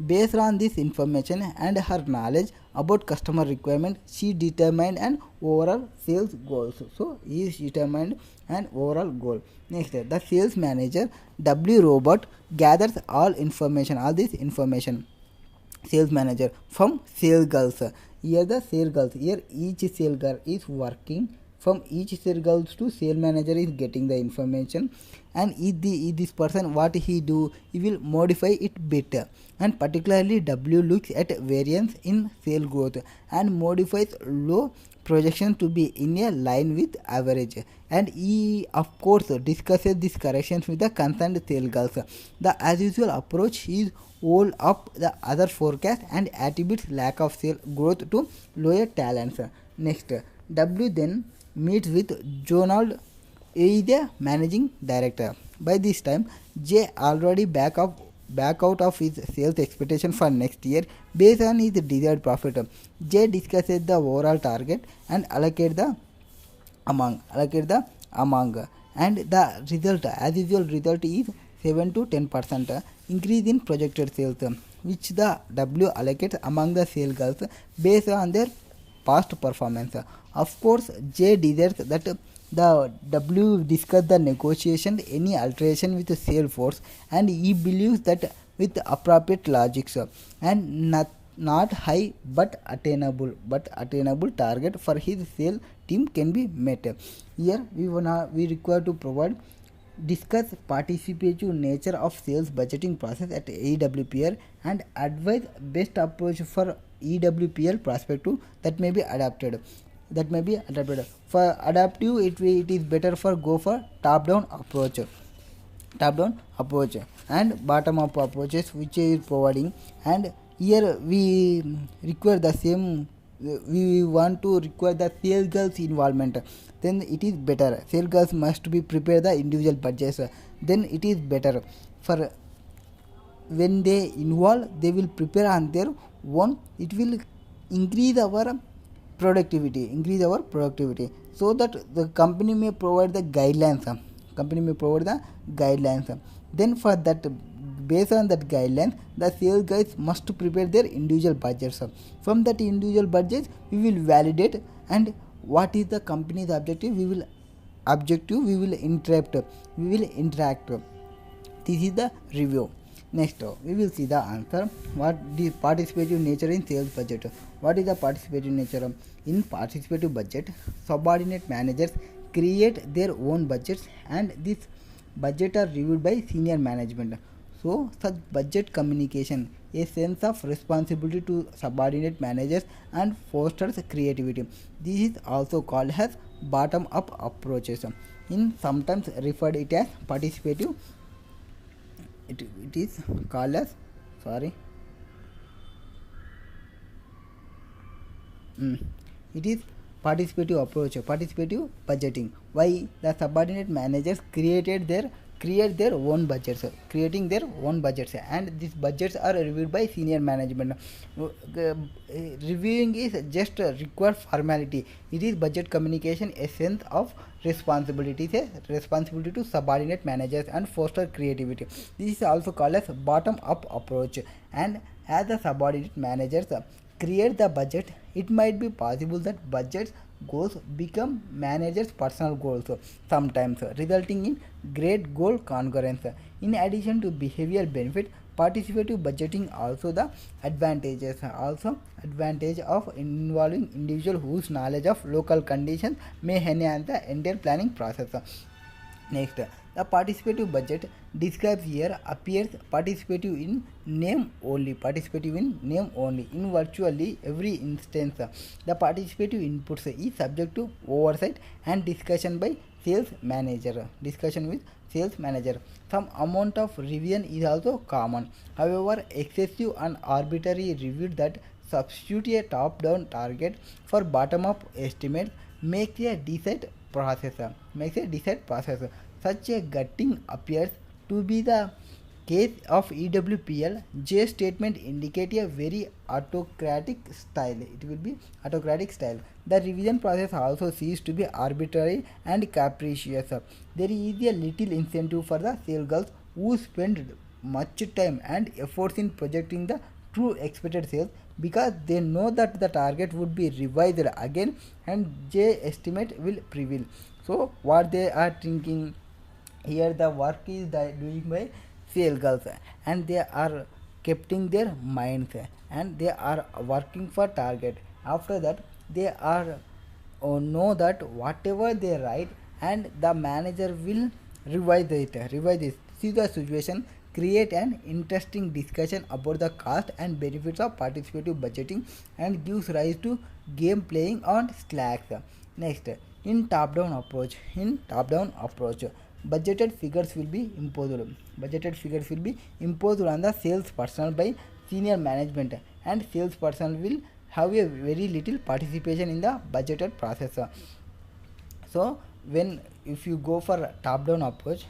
Based on this information and her knowledge about customer requirement, she determined an overall sales goals. So he is determined an overall goal. Next, the sales manager W robot gathers all this information. Sales manager from sales girls. Here the sales girls, here each sales girl is working. From each sales girls to sales manager is getting the information, and this person what he do, he will modify it better. And particularly W looks at variance in sale growth and modifies low projection to be in a line with average, and he of course discusses these corrections with the concerned sales girls. The as usual approach is hold up the other forecast and attributes lack of sale growth to lower talents. Next, W then meets with Jonald, is the managing director. By this time, J already back out of his sales expectation for next year based on his desired profit. J discusses the overall target and allocate the among, and the result as usual result is 7 to 10% increase in projected sales, which the W allocates among the sales girls based on their past performance. Of course, J desires that the W discuss the negotiation any alteration with the sales force, and he believes that with appropriate logics and not high but attainable target for his sales team can be met. Here we require to provide discuss participative nature of sales budgeting process at EWPL and advise best approach for EWPL perspective that may be adapted. For adaptive, it is better for go for top down approach and bottom up approaches which is providing. And here we require the same, we want to require the sales girls involvement, then it is better. Sales girls must be prepare the individual budgets, then it is better. For when they involve, they will prepare on their own, it will increase our productivity, so that the company may provide the guidelines. Then for that, based on that guidelines, the sales guys must prepare their individual budgets. From that individual budgets, we will validate and what is the company's objective, we will interact. This is the review. Next, we will see the answer. What the participative nature in sales budget? What is the participative nature? In participative budget, subordinate managers create their own budgets and these budgets are reviewed by senior management. So, such budget communication, a sense of responsibility to subordinate managers and fosters creativity. This is also called as bottom-up approaches. In sometimes referred it as participative. It is called as it is participative approach, participative budgeting. Why? The subordinate managers create their own budgets, and these budgets are reviewed by senior management. Reviewing is just a required formality. It is budget communication, a sense of responsibility to subordinate managers and foster creativity. This is also called as bottom up approach. And as the subordinate managers create the budget, it might be possible that budgets goals become managers' personal goals, sometimes resulting in great goal congruence. In addition to behavior benefit, participative budgeting also the advantage of involving individual whose knowledge of local conditions may enhance the entire planning process. Next, the participative budget described here appears participative in name only. In virtually every instance, the participative inputs is subject to oversight and discussion by sales manager. Some amount of revision is also common. However, excessive and arbitrary review that substitute a top-down target for bottom-up estimate makes a decent process. Such a gutting appears to be the case of EWPL. J statement indicate a very autocratic style. It will be autocratic style. The revision process also seems to be arbitrary and capricious. There is a little incentive for the sale girls who spend much time and efforts in projecting the true expected sales, because they know that the target would be revised again and J estimate will prevail. So what they are thinking here, the work is doing by sale girls, and they are keeping their minds, and they are working for target. After that they are know that whatever they write, and the manager will revise this. See the situation, create an interesting discussion about the cost and benefits of participative budgeting, and gives rise to game playing on slacks. Next, in top down approach, budgeted figures will be imposed on the sales personnel by senior management, and sales personnel will have a very little participation in the budgeted process. So when if you go for top down approach,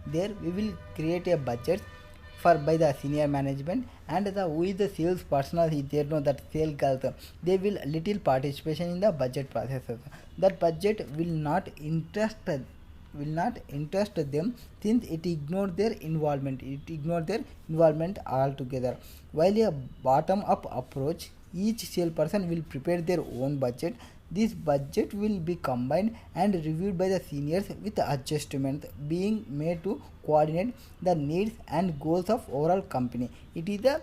there we will create a budget for by the senior management, and the who is the sales personnel is there, know that sale girls, they will little participation in the budget process. That budget will not interest them, since it ignores their involvement altogether. While a bottom up approach, each salesperson will prepare their own budget. This budget will be combined and reviewed by the seniors, with adjustments being made to coordinate the needs and goals of overall company. It is a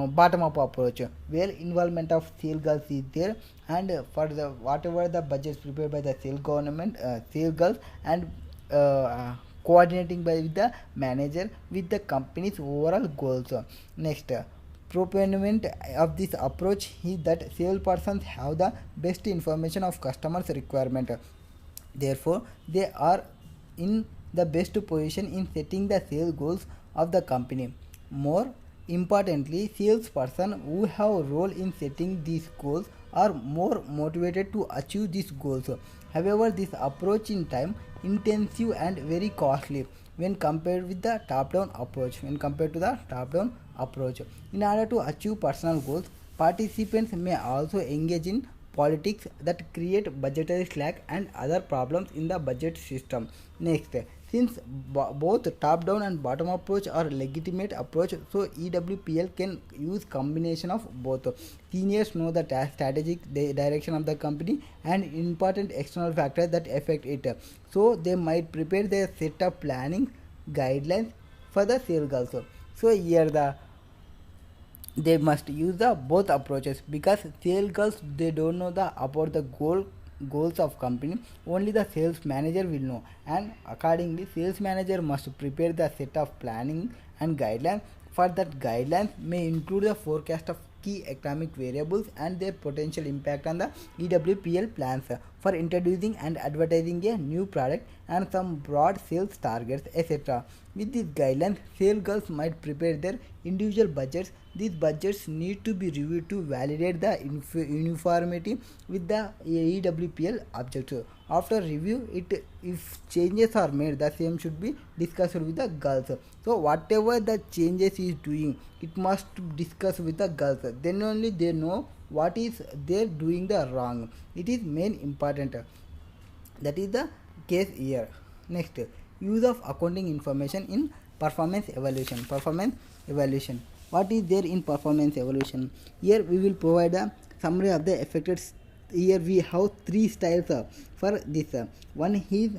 bottom up approach where involvement of sale girls is there, and for the whatever the budgets prepared by the sale girls, and coordinating by the manager with the company's overall goals. Next, proponent of this approach is that salespersons have the best information of customers' requirement. Therefore, they are in the best position in setting the sales goals of the company. More importantly, salespersons who have a role in setting these goals are more motivated to achieve these goals. However, this approach is time intensive and very costly when compared with the top-down approach. In order to achieve personal goals, participants may also engage in politics that create budgetary slack and other problems in the budget system. Next, since both top-down and bottom approach are legitimate approach, so EWPL can use combination of both. Seniors know the strategic direction of the company and important external factors that affect it, so they might prepare their set of planning guidelines for the sales also. So here they must use the both approaches, because sales girls, they don't know about the goals of company, only the sales manager will know, and accordingly sales manager must prepare the set of planning and guidelines. For that, guidelines may include the forecast of key economic variables and their potential impact on the EWPL plans for introducing and advertising a new product, and some broad sales targets, etc. With these guidelines, sales girls might prepare their individual budgets. These budgets need to be reviewed to validate the uniformity with the EWPL objective. After review, if changes are made, the same should be discussed with the girls. So whatever the changes is doing, it must discuss with the girls. Then only they know what is they doing the wrong. It is main important. That is the case here. Next, use of accounting information in performance evaluation. What is there in performance evaluation? Here we will provide a summary of the affected. Here we have three styles for this. One is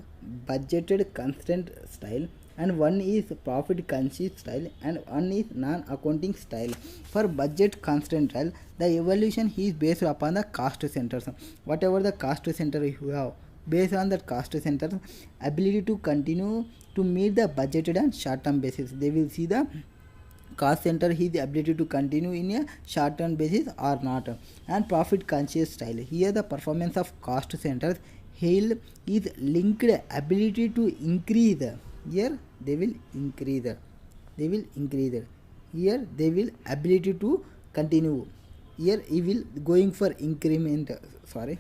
budgeted constraint style, and one is profit conscious style, and one is non-accounting style. For budget constraint style, the evaluation is based upon the cost centers. Whatever the cost center you have, based on that cost center ability to continue to meet the budgeted and short-term basis, they will see the cost center is the ability to continue in a short-term basis or not. And profit conscious style, here the performance of cost centers is linked ability to increase. Here they will increase. Here they will ability to continue. Here he will going for increment. Sorry,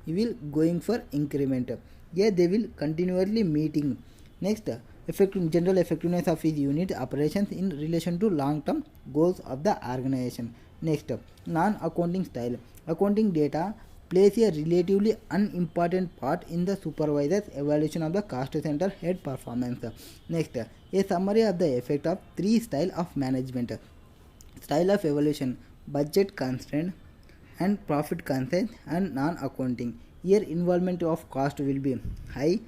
he will going for increment. Here they will continually meeting. Next, effective general effectiveness of his unit operations in relation to long term goals of the organization. Next, non-accounting style. Accounting data plays a relatively unimportant part in the supervisor's evaluation of the cost center head performance. Next, a summary of the effect of three style of management. Style of evaluation: budget constraint and profit constraint and non-accounting. Here involvement of cost will be high,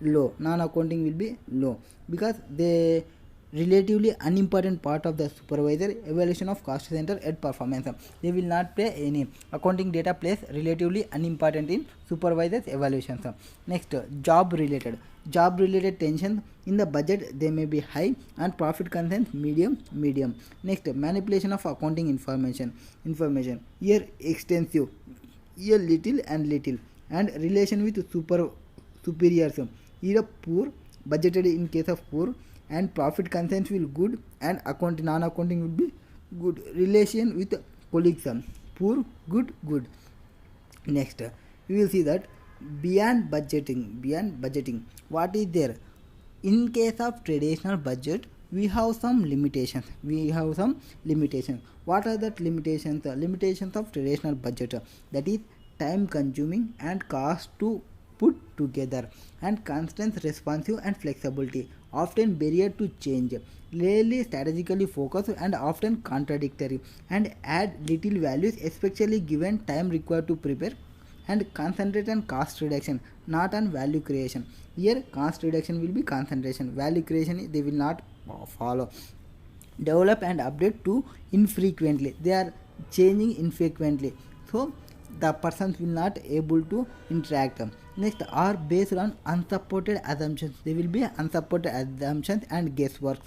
low. Non-accounting will be low because they relatively unimportant part of the supervisor evaluation of cost center at performance. They will not play any. Accounting data plays relatively unimportant in supervisor's evaluations. Next, job related tension in the budget, they may be high and profit content medium. Next, manipulation of accounting information. Here extensive, here little and relation with superiors. Here poor, budgeted in case of poor, and profit concerns will good and non-accounting will be good. Relation with colleagues, poor, good. Next, we will see that beyond budgeting, what is there? In case of traditional budget, we have some limitations. What are that limitations? Limitations of traditional budget, that is time consuming and cost to put together, and constant responsive and flexibility, often barrier to change, rarely strategically focused and often contradictory, and add little values, especially given time required to prepare, and concentrate on cost reduction, not on value creation. Here cost reduction will be concentration, value creation they will not follow. Develop and update too infrequently, they are changing infrequently, so the persons will not able to interact. Next, are based on unsupported assumptions. They will be unsupported assumptions and guesswork.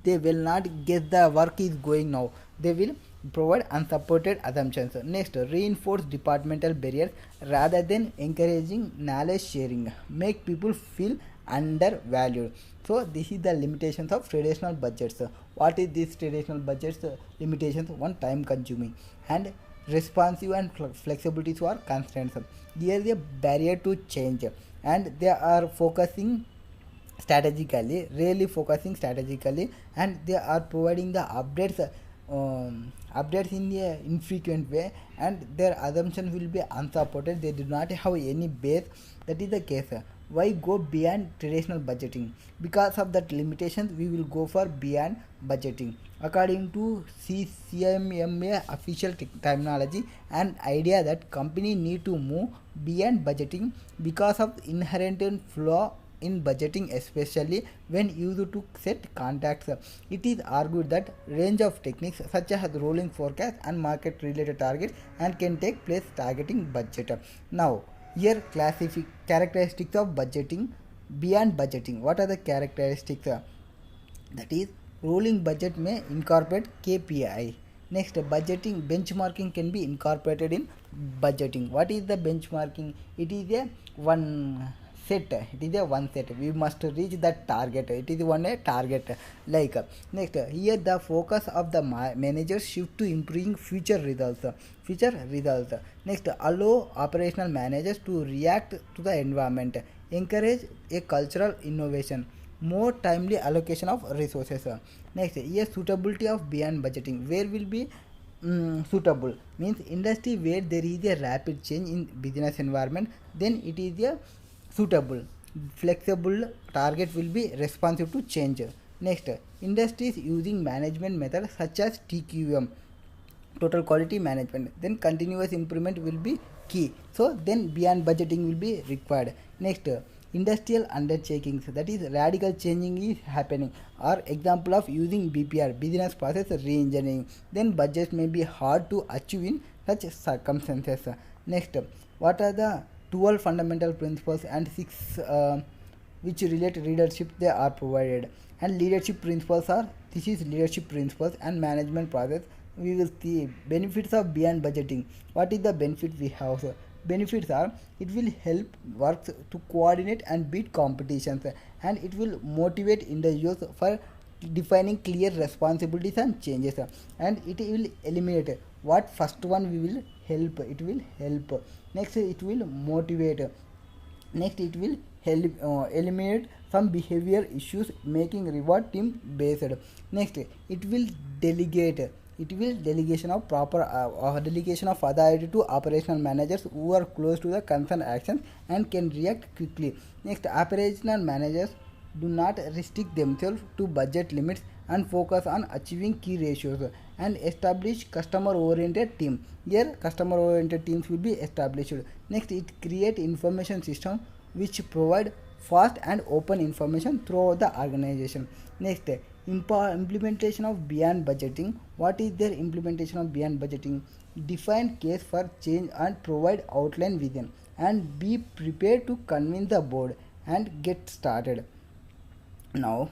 They will not guess the work is going now. They will provide unsupported assumptions. Next, reinforce departmental barriers rather than encouraging knowledge sharing. Make people feel undervalued. So this is the limitations of traditional budgets. What is this traditional budgets limitations? One, time consuming and responsive and flexibility to our constraints. Here is a barrier to change, and they are focusing strategically, really focusing strategically, and they are providing the updates in a infrequent way, and their assumption will be unsupported. They do not have any base. That is the case. Why go beyond traditional budgeting? Because of that limitations, we will go for beyond budgeting. According to CMMA official terminology, an idea that company need to move beyond budgeting because of inherent flaw in budgeting, especially when used to set contacts. It is argued that range of techniques such as rolling forecast and market related targets and can take place targeting budget. Now here characteristics of budgeting beyond budgeting. What are the characteristics? That is, rolling budget may incorporate KPI. Next, budgeting benchmarking can be incorporated in budgeting. What is the benchmarking? It is a one set. We must reach that target. It is one a target. Like next, here the focus of the manager shift to improving future results. Next, allow operational managers to react to the environment. Encourage a cultural innovation. More timely allocation of resources. Next, here suitability of beyond budgeting. Where will be suitable? Means industry where there is a rapid change in business environment, then it is a suitable. Flexible target will be responsive to change. Next, industries using management methods such as TQM, total quality management, then continuous improvement will be key. So then beyond budgeting will be required. Next, industrial undertakings, that is radical changing is happening, or example of using BPR, business process re-engineering, then budgets may be hard to achieve in such circumstances. Next, what are the 12 fundamental principles and 6 which relate leadership? They are provided, and leadership principles are, this is leadership principles and management process. We will see benefits of beyond budgeting. What is the benefit we have? Benefits are, it will help works to coordinate and beat competitions, and it will motivate individuals for defining clear responsibilities and changes, and it will eliminate what first one we will help, it will help. Next it will motivate. Next it will help eliminate some behavior issues, making reward team based. Next it will delegate. It will delegation of proper delegation of authority to operational managers who are close to the concerned actions and can react quickly. Next, operational managers do not restrict themselves to budget limits and focus on achieving key ratios, and establish customer oriented team. Here customer oriented teams will be established. Next it create information system which provide fast and open information throughout the organization. Next, implementation of beyond budgeting. What is their implementation of beyond budgeting? Define case for change and provide outline vision, and be prepared to convince the board and get started. Now,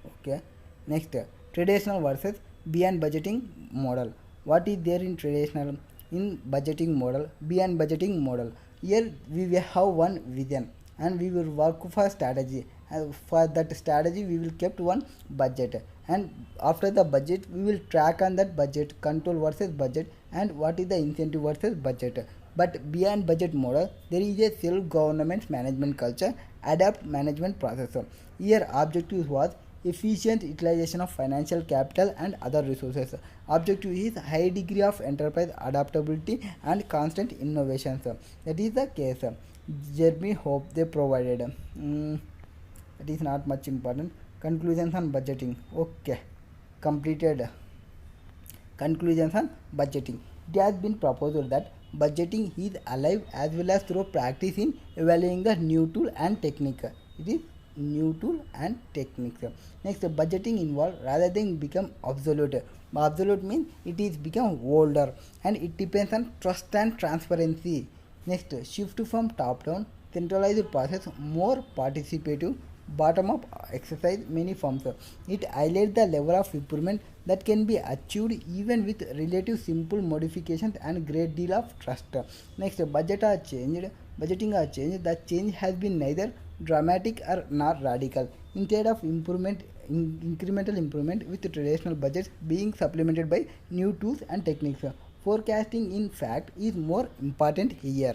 okay, next, traditional versus beyond budgeting model. What is there in traditional, in budgeting model, beyond budgeting model? Here we will have one vision and we will work for strategy, and for that strategy we will kept one budget, and after the budget we will track on that budget, control versus budget, and what is the incentive versus budget. But beyond budget model, there is a self-government management culture, adapt management process. Here objective was efficient utilization of financial capital and other resources. Objective is high degree of enterprise adaptability and constant innovations. That is the case. Jeremy Hope they provided. It is not much important. Conclusions on budgeting. Okay, completed. Conclusions on budgeting. It has been proposed that budgeting is alive as well as through practice in evaluating the new tool and technique. It is new tool and techniques. Next, budgeting involved rather than become obsolete. Obsolete means it is become older, and it depends on trust and transparency. Next, shift from top down centralized process, more participative bottom up exercise many firms. It highlights the level of improvement that can be achieved even with relative simple modifications and great deal of trust. Next, budgeting are changed. The change has been neither dramatic or not radical. Instead of incremental improvement with traditional budgets being supplemented by new tools and techniques. Forecasting in fact is more important here.